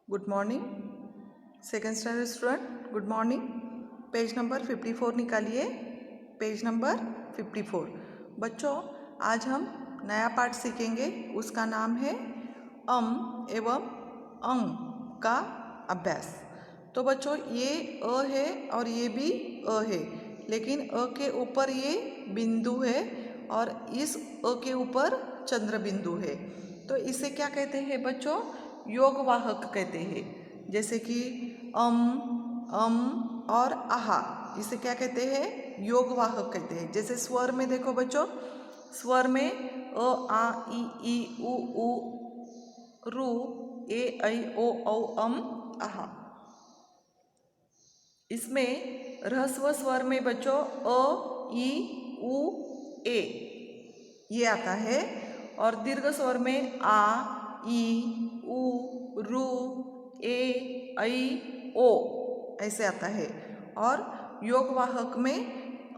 Good morning second standard student, good morning. Page number 54 निकालिए। Page number 54। बच्चों, आज हम नया पाठ सीखेंगे। उसका नाम है एवं अंग का अभ्यास। तो बच्चों, ये अ है और ये भी अ है, लेकिन अ के ऊपर ये बिंदु है और इस अ के ऊपर चंद्र बिंदु है। तो इसे क्या कहते हैं बच्चों? योगवाहक कहते हैं। जैसे कि अम और आहा, इसे क्या कहते हैं? योगवाहक कहते हैं। जैसे स्वर में देखो बच्चों, स्वर में अ आ ई उ रू ए ऐ ओ औ अम आहा। इसमें ह्रस्व स्वर में बच्चों अ ई उ ए ये आता है, और दीर्घ स्वर में आ ई उ रू ए ऐ ओ ऐसे आता है। और योगवाहक में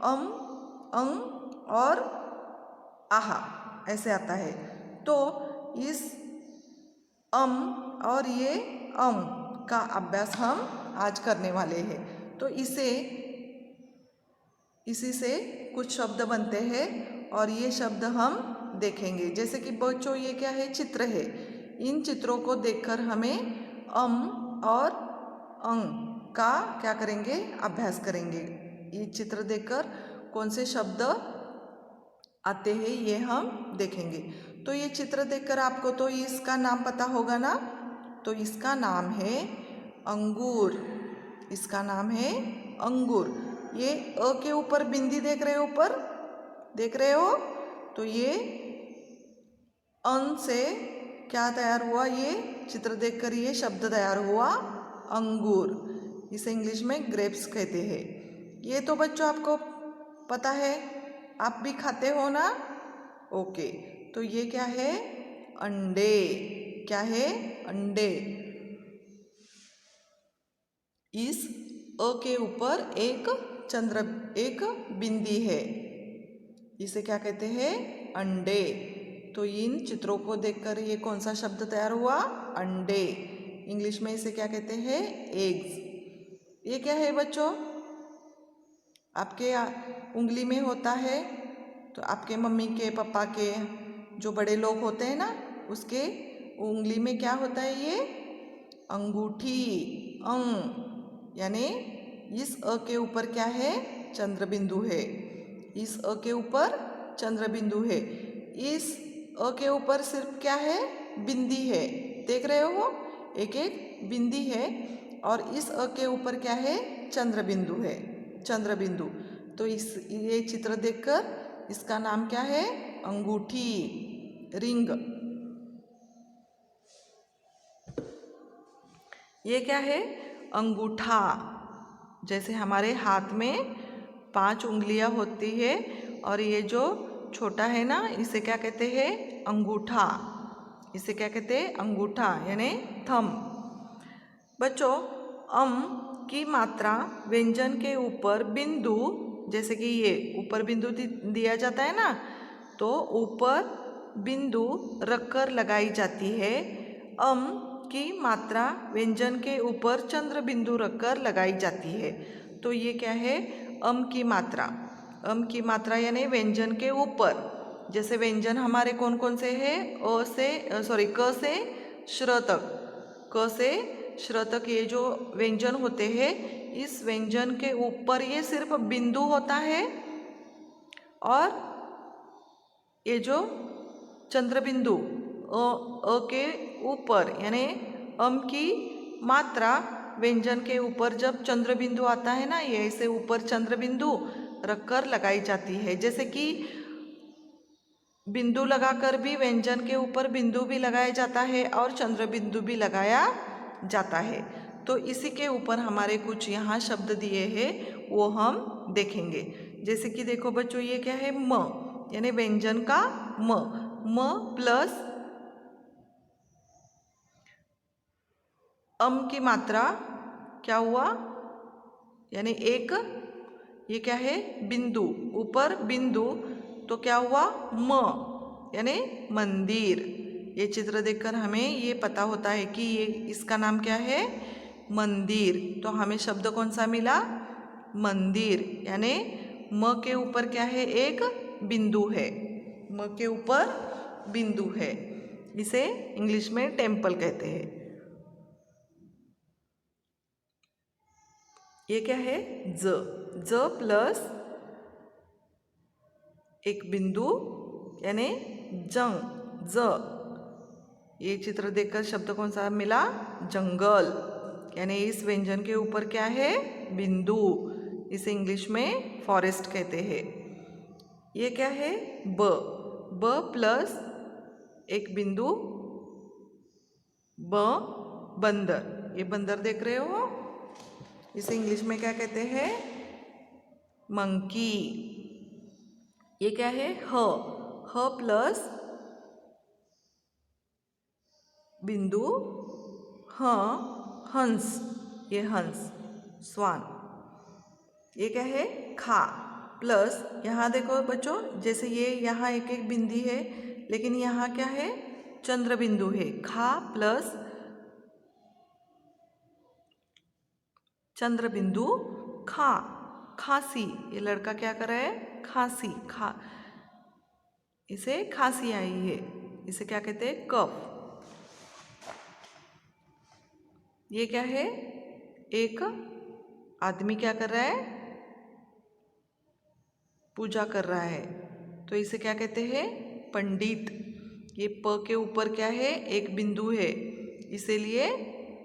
अंग और आहा ऐसे आता है। तो इस और ये का अभ्यास हम आज करने वाले हैं। तो इसी से कुछ शब्द बनते हैं और ये शब्द हम देखेंगे। जैसे कि बच्चों, ये क्या है? चित्र है। इन चित्रों को देखकर हमें और अंग का क्या करेंगे? अभ्यास करेंगे। ये चित्र देखकर कौन से शब्द आते हैं ये हम देखेंगे। तो ये चित्र देखकर आपको तो इसका नाम पता होगा ना? तो इसका नाम है अंगूर। इसका नाम है अंगूर। ये अ के ऊपर बिंदी देख रहे हो? ऊपर देख रहे हो? तो ये अन से क्या तैयार हुआ? ये चित्र देखकर ये शब्द तैयार हुआ, अंगूर। इसे इंग्लिश में ग्रेप्स कहते हैं। ये तो बच्चों आपको पता है, आप भी खाते हो ना? ओके। तो ये क्या है? अंडे। क्या है? अंडे। इस अ के ऊपर एक बिंदी है। इसे क्या कहते हैं? अंडे। तो इन चित्रों को देखकर ये कौन सा शब्द तैयार हुआ? अंडे। इंग्लिश में इसे क्या कहते हैं? एग्स। ये क्या है बच्चों? आपके उंगली में होता है। तो आपके मम्मी के, पापा के, जो बड़े लोग होते हैं ना, उसके उंगली में क्या होता है? ये अंगूठी, अंग। यानी इस अ के ऊपर क्या है? चंद्र बिंदु है। इस अ के ऊपर चंद्र बिंदु है। इस अ के ऊपर सिर्फ क्या है? बिंदी है। देख रहे हो? एक एक बिंदी है, और इस अ के ऊपर क्या है? चंद्र बिंदु है। चंद्र बिंदु। तो ये चित्र देखकर इसका नाम क्या है? अंगूठी, रिंग। ये क्या है? अंगूठा। जैसे हमारे हाथ में 5 उंगलियां होती है, और ये जो छोटा है ना, इसे क्या कहते हैं? अंगूठा। इसे क्या कहते हैं? अंगूठा, यानी थंब। बच्चों, की मात्रा व्यंजन के ऊपर बिंदु, जैसे कि ये ऊपर बिंदु दिया जाता है ना, तो ऊपर बिंदु रखकर लगाई जाती है। की मात्रा व्यंजन के ऊपर चंद्र बिंदु रखकर लगाई जाती है। तो ये क्या है? की मात्रा। की मात्रा यानी व्यंजन के ऊपर। जैसे व्यंजन हमारे कौन कौन से हैं? क से श्र तक। क से श्र तक ये जो व्यंजन होते हैं, इस व्यंजन के ऊपर ये सिर्फ बिंदु होता है, और ये जो चंद्र बिंदु अ के ऊपर, यानी की मात्रा व्यंजन के ऊपर जब चंद्र बिंदु आता है ना, ये ऐसे ऊपर चंद्र बिंदु रखकर लगाई जाती है। जैसे कि बिंदु लगाकर भी व्यंजन के ऊपर बिंदु भी लगाया जाता है और चंद्र बिंदु भी लगाया जाता है। तो इसी के ऊपर हमारे कुछ यहाँ शब्द दिए हैं, वो हम देखेंगे। जैसे कि देखो बच्चों, ये क्या है? म, यानी व्यंजन का म प्लस की मात्रा क्या हुआ? यानी एक, ये क्या है? बिंदु, ऊपर बिंदु, तो क्या हुआ? म, यानी मंदिर। ये चित्र देखकर हमें ये पता होता है कि ये इसका नाम क्या है, मंदिर। तो हमें शब्द कौन सा मिला, मंदिर। यानी म के ऊपर क्या है, एक बिंदु है, म के ऊपर बिंदु है। इसे इंग्लिश में टेम्पल कहते हैं। ये क्या है, ज प्लस एक बिंदु यानी जंग, ज। ये चित्र देखकर शब्द कौन सा मिला, जंगल। यानी इस व्यंजन के ऊपर क्या है, बिंदु। इसे इंग्लिश में फॉरेस्ट कहते हैं। ये क्या है, ब प्लस एक बिंदु ब, बंदर। ये बंदर देख रहे हो, इसे इंग्लिश में क्या कहते हैं, मंकी। ये क्या है, ह प्लस बिंदु ह, हंस। ये हंस, स्वान। ये क्या है, खा प्लस, यहाँ देखो बच्चों, जैसे ये यहाँ एक एक बिंदी है, लेकिन यहाँ क्या है, चंद्र बिंदु है। खा प्लस चंद्र बिंदु खा, खांसी। ये लड़का क्या कर रहा है, खांसी, खा, इसे खांसी आई है, इसे क्या कहते हैं, कफ। ये क्या है, एक आदमी क्या कर रहा है, पूजा कर रहा है, तो इसे क्या कहते हैं, पंडित। ये प के ऊपर क्या है, एक बिंदु है, इसीलिए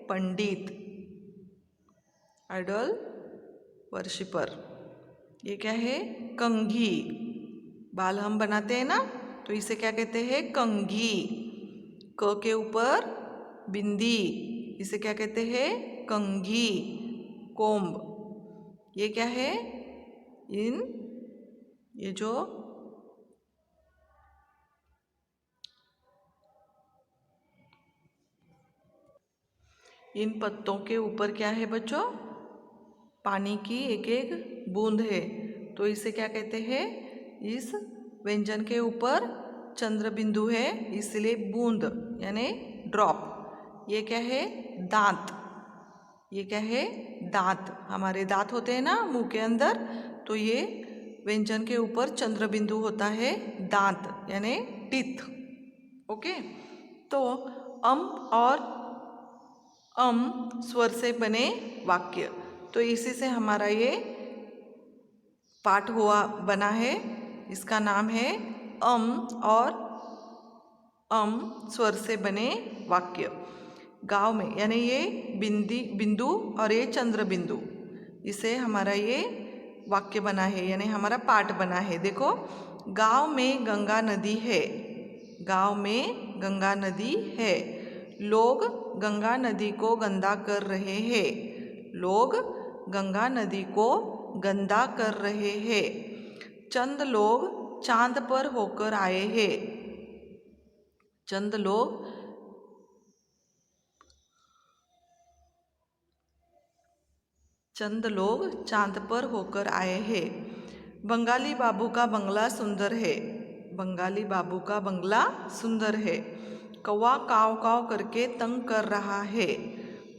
पंडित, आइडल वर्शिपर। ये क्या है, कंघी। बाल हम बनाते हैं ना, तो इसे क्या कहते हैं, कंघी। क के ऊपर बिंदी, इसे क्या कहते हैं, कंघी, कोम्ब। ये क्या है, ये जो इन पत्तों के ऊपर क्या है बच्चों, पानी की एक एक बूंद है, तो इसे क्या कहते हैं, इस व्यंजन के ऊपर चंद्र बिंदु है, इसलिए बूंद यानी ड्रॉप। ये क्या है, दांत। ये क्या है, दांत। हमारे दांत होते हैं ना मुंह के अंदर, तो ये व्यंजन के ऊपर चंद्र बिंदु होता है, दांत यानी टीथ। ओके। तो अम और अम स्वर से बने वाक्य, तो इसी से हमारा ये पाठ हुआ बना है। इसका नाम है अम और अम स्वर से बने वाक्य। गांव में यानी ये बिंदु और ये चंद्र बिंदु, इसे हमारा ये वाक्य बना है, यानी हमारा पाठ बना है। देखो, गांव में गंगा नदी है, गांव में गंगा नदी है, लोग गंगा नदी को गंदा कर रहे हैं, लोग गंगा नदी को गंदा कर रहे हैं, चंद लोग चांद पर होकर आए हैं, चंद लोग चांद पर होकर आए हैं, बंगाली बाबू का बंगला सुंदर है, बंगाली बाबू का बंगला सुंदर है, कौवा काव काव करके तंग कर रहा है,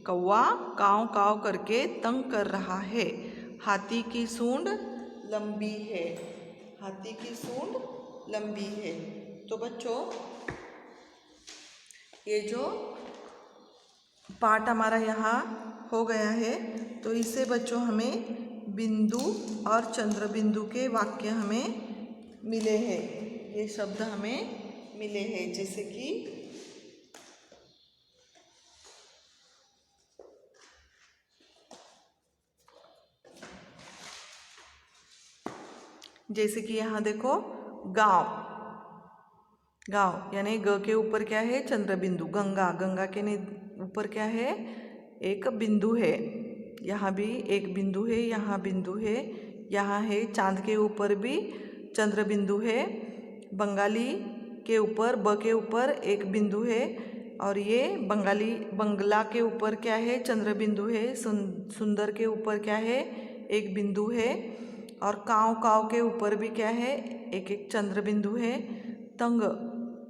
कौवा काव काव करके तंग कर रहा है, हाथी की सूंड लंबी है, हाथी की सूंड लंबी है। तो बच्चों, ये जो पाठ हमारा यहाँ हो गया है, तो इससे बच्चों हमें बिंदु और चंद्र बिंदु के वाक्य हमें मिले हैं, ये शब्द हमें मिले हैं। जैसे कि यहाँ देखो, गांव, गांव यानी ग के ऊपर क्या है, चंद्र बिंदु, गंगा, गंगा के ऊपर क्या है, एक बिंदु है, यहाँ भी एक बिंदु है, यहाँ बिंदु है, यहाँ है, चांद के ऊपर भी चंद्र बिंदु है, बंगाली के ऊपर ब के ऊपर एक बिंदु है, और ये बंगला के ऊपर क्या है, चंद्र बिंदु है, सुंदर के ऊपर क्या है, एक बिंदु है, और काव काव के ऊपर भी क्या है, एक एक चंद्र बिंदु है, तंग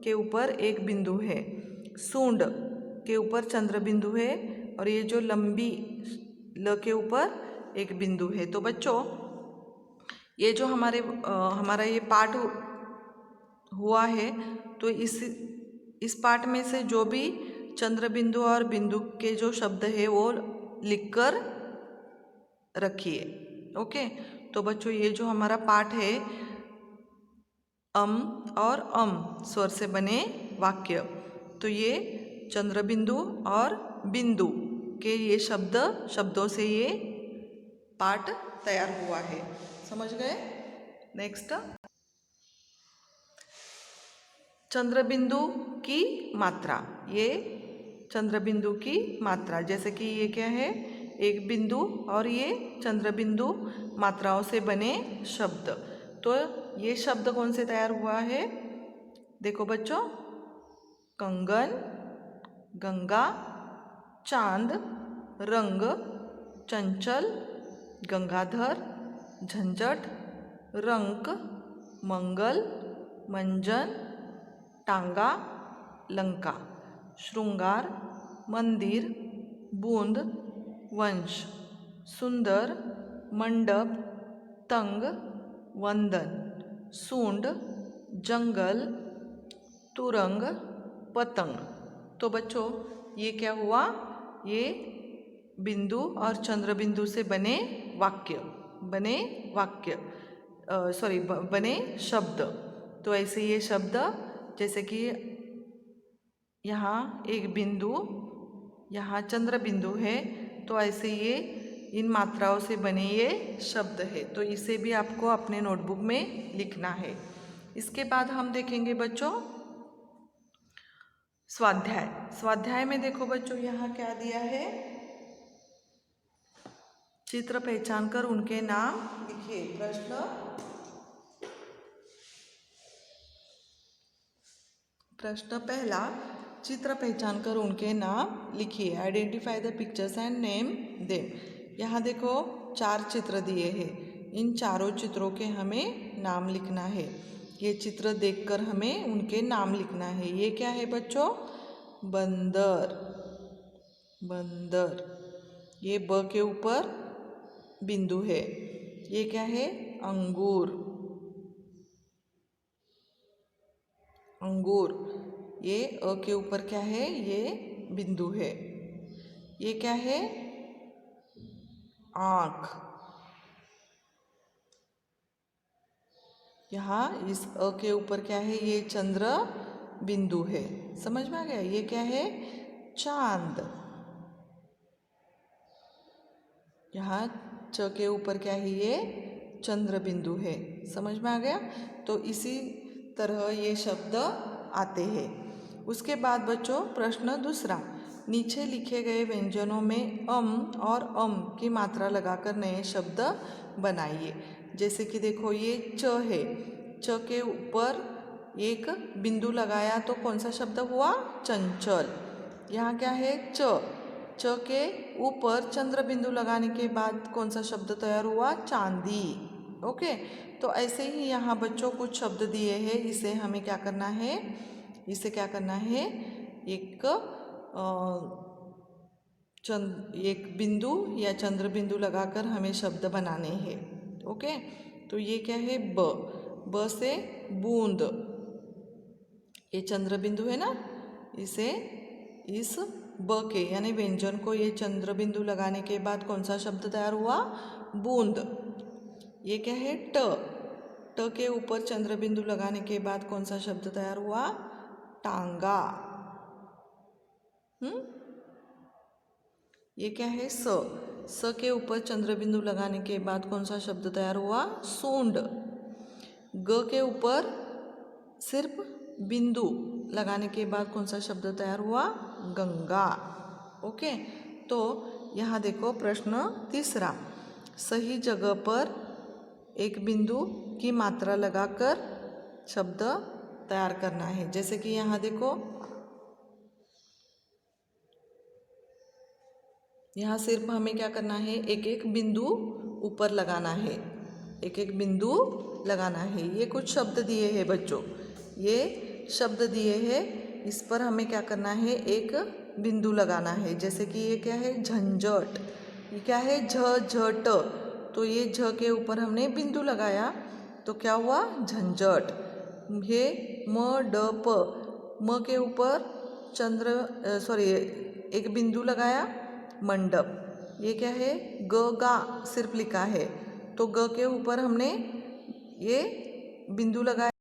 के ऊपर एक बिंदु है। सूंड के ऊपर चंद्र बिंदु है और ये जो लंबी ल के ऊपर एक बिंदु है। तो बच्चों ये जो हमारा ये पाठ हुआ है, तो इस पाठ में से जो भी चंद्र बिंदु और बिंदु के जो शब्द है वो लिखकर रखिए। ओके, तो बच्चों ये जो हमारा पाठ है और स्वर से बने वाक्य, तो ये चंद्र बिंदु और बिंदु के ये शब्दों से ये पाठ तैयार हुआ है। समझ गए? नेक्स्ट, चंद्र बिंदु की मात्रा। ये चंद्र बिंदु की मात्रा, जैसे कि ये क्या है, एक बिंदु और ये चंद्र बिंदु मात्राओं से बने शब्द। तो ये शब्द कौन से तैयार हुआ है? देखो बच्चों, कंगन, गंगा, चांद, रंग, चंचल, गंगाधर, झंझट, रंक, मंगल, मंजन, टांगा, लंका, श्रृंगार, मंदिर, बूंद, वंश, सुंदर, मंडप, तंग, वंदन, सूंड, जंगल, तुरंग, पतंग। तो बच्चों ये क्या हुआ? ये बिंदु और चंद्र बिंदु से बने शब्द। तो ऐसे ये शब्द, जैसे कि यहाँ एक बिंदु, यहाँ चंद्र बिंदु है, तो ऐसे ये इन मात्राओं से बने ये शब्द है। तो इसे भी आपको अपने नोटबुक में लिखना है। इसके बाद हम देखेंगे बच्चों स्वाध्याय। स्वाध्याय में देखो बच्चों यहाँ क्या दिया है, चित्र पहचान कर उनके नाम लिखिए। प्रश्न पहला, चित्र पहचान कर उनके नाम लिखिए। Identify the pictures and name them. यहाँ देखो 4 चित्र दिए हैं, इन चारों चित्रों के हमें नाम लिखना है। ये चित्र देखकर हमें उनके नाम लिखना है। ये क्या है बच्चों? बंदर, बंदर। ये ब के ऊपर बिंदु है। ये क्या है? अंगूर, अंगूर। ये अ के ऊपर क्या है? ये बिंदु है। ये क्या है? आँख। यहाँ इस अ के ऊपर क्या है? ये चंद्र बिंदु है। समझ में आ गया? ये क्या है? चांद। यहाँ च के ऊपर क्या है? ये चंद्र बिंदु है। समझ में आ गया? तो इसी तरह ये शब्द आते हैं। उसके बाद बच्चों प्रश्न दूसरा, नीचे लिखे गए व्यंजनों में और की मात्रा लगाकर नए शब्द बनाइए। जैसे कि देखो ये च है, च के ऊपर एक बिंदु लगाया तो कौन सा शब्द हुआ? चंचल। यहाँ क्या है? च के ऊपर चंद्र बिंदु लगाने के बाद कौन सा शब्द तैयार हुआ? चांदी। ओके, तो ऐसे ही यहाँ बच्चों कुछ शब्द दिए हैं, इसे हमें क्या करना है? एक बिंदु या चंद्र बिंदु लगाकर हमें शब्द बनाने हैं। ओके, तो ये क्या है? ब से बूंद। ये चंद्र बिंदु है ना, इसे इस ब के यानी व्यंजन को ये चंद्र बिंदु लगाने के बाद कौन सा शब्द तैयार हुआ? बूंद। ये क्या है? ट के ऊपर चंद्र बिंदु लगाने के बाद कौन सा शब्द तैयार हुआ? टांगा। ये क्या है? स के ऊपर चंद्र बिंदु लगाने के बाद कौन सा शब्द तैयार हुआ? सूंड। ग के ऊपर सिर्फ बिंदु लगाने के बाद कौन सा शब्द तैयार हुआ? गंगा। ओके, तो यहाँ देखो प्रश्न तीसरा, सही जगह पर एक बिंदु की मात्रा लगाकर शब्द तैयार करना है। जैसे कि यहाँ देखो, यहाँ सिर्फ हमें क्या करना है? एक एक बिंदु ऊपर लगाना है, एक एक बिंदु लगाना है। ये कुछ शब्द दिए हैं बच्चों, ये शब्द दिए हैं, इस पर हमें क्या करना है, एक बिंदु लगाना है। जैसे कि ये क्या है, झंझट, ये क्या है, झ तो ये झ के ऊपर हमने बिंदु लगाया तो क्या हुआ, झंझट। ये म के ऊपर एक बिंदु लगाया, मंडप। ये क्या है, गा सिर्फ लिखा है तो ग के ऊपर हमने ये बिंदु लगाया।